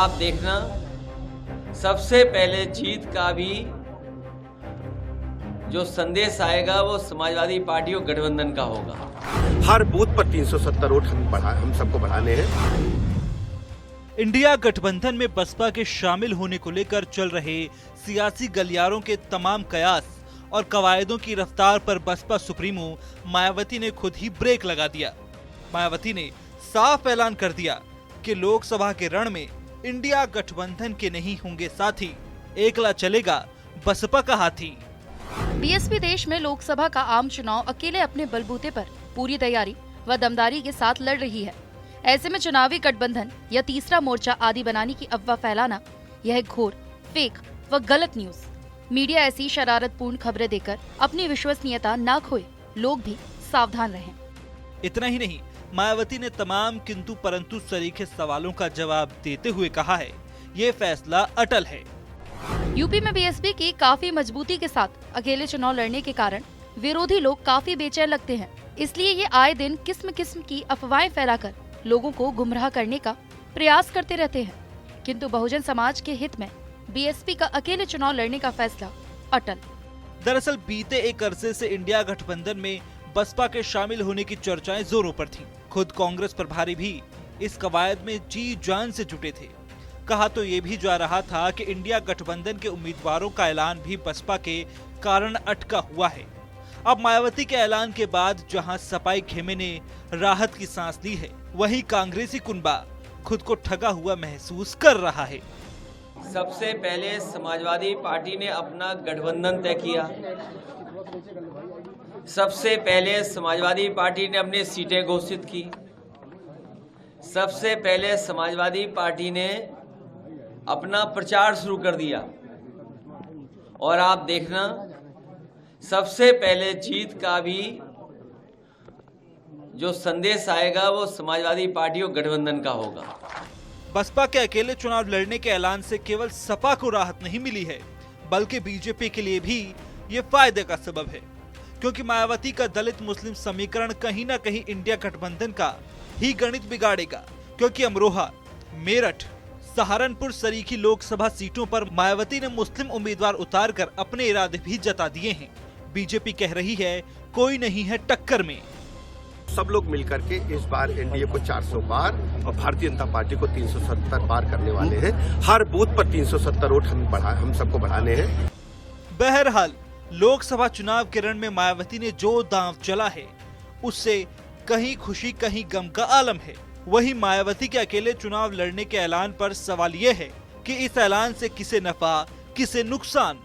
आप देखना, सबसे पहले जीत का भी जो संदेश आएगा वो समाजवादी पार्टी और गठबंधन का होगा। हर बूथ पर 370 वोट हम सबको बढ़ाने हैं। इंडिया गठबंधन में बसपा के शामिल होने को लेकर चल रहे सियासी गलियारों के तमाम कयास और कवायदों की रफ्तार पर बसपा सुप्रीमो मायावती ने खुद ही ब्रेक लगा दिया। मायावती ने साफ ऐलान कर दिया कि लोकसभा के रण में इंडिया गठबंधन के नहीं होंगे साथी, एकला चलेगा बसपा का हाथी। बीएसपी देश में लोकसभा का आम चुनाव अकेले अपने बलबूते पर पूरी तैयारी व दमदारी के साथ लड़ रही है। ऐसे में चुनावी गठबंधन या तीसरा मोर्चा आदि बनाने की अफवाह फैलाना यह घोर फेक व गलत न्यूज। मीडिया ऐसी शरारतपूर्ण खबरें देकर अपनी विश्वसनीयता न खोए, लोग भी सावधान रहें। इतना ही नहीं, मायावती ने तमाम किंतु परंतु सरीखे सवालों का जवाब देते हुए कहा है, ये फैसला अटल है। यूपी में बीएसपी की काफी मजबूती के साथ अकेले चुनाव लड़ने के कारण विरोधी लोग काफी बेचैन लगते हैं। इसलिए ये आए दिन किस्म किस्म की अफवाहें फैलाकर लोगों को गुमराह करने का प्रयास करते रहते हैं। किंतु बहुजन समाज के हित में बीएसपी का अकेले चुनाव लड़ने का फैसला अटल। दरअसल बीते एक अरसे से इंडिया गठबंधन में बसपा के शामिल होने की चर्चाएं जोरों पर थीं। खुद कांग्रेस प्रभारी भी इस कवायद में जी जान से जुटे थे। कहा तो ये भी जा रहा था कि इंडिया गठबंधन के उम्मीदवारों का ऐलान भी बसपा के कारण अटका हुआ है। अब मायावती के ऐलान के बाद जहां सपाई खेमे ने राहत की सांस ली है, वहीं कांग्रेसी कुनबा खुद को ठगा हुआ महसूस कर रहा है। सबसे पहले समाजवादी पार्टी ने अपना गठबंधन तय किया। सबसे पहले समाजवादी पार्टी ने अपनी सीटें घोषित की। सबसे पहले समाजवादी पार्टी ने अपना प्रचार शुरू कर दिया। और आप देखना, सबसे पहले जीत का भी जो संदेश आएगा वो समाजवादी पार्टी और गठबंधन का होगा। बसपा के अकेले चुनाव लड़ने के ऐलान से केवल सपा को राहत नहीं मिली है, बल्कि बीजेपी के लिए भी ये फायदे का सबब है, क्योंकि मायावती का दलित मुस्लिम समीकरण कहीं न कहीं इंडिया गठबंधन का ही गणित बिगाड़ेगा। क्योंकि अमरोहा, मेरठ, सहारनपुर सरीखी लोकसभा सीटों पर मायावती ने मुस्लिम उम्मीदवार उतारकर अपने इरादे भी जता दिए हैं। बीजेपी कह रही है कोई नहीं है टक्कर में। सब लोग मिलकर के इस बार एनडीए को 400 पार और भारतीय जनता पार्टी को 370 पार करने वाले हैं। हर बूथ पर 370 वोट हम सबको बढ़ाने हैं। बहरहाल लोकसभा चुनाव के रण में मायावती ने जो दांव चला है, उससे कहीं खुशी कहीं गम का आलम है। वहीं मायावती के अकेले चुनाव लड़ने के ऐलान पर सवाल यह है कि इस ऐलान से किसे नफा किसे नुकसान।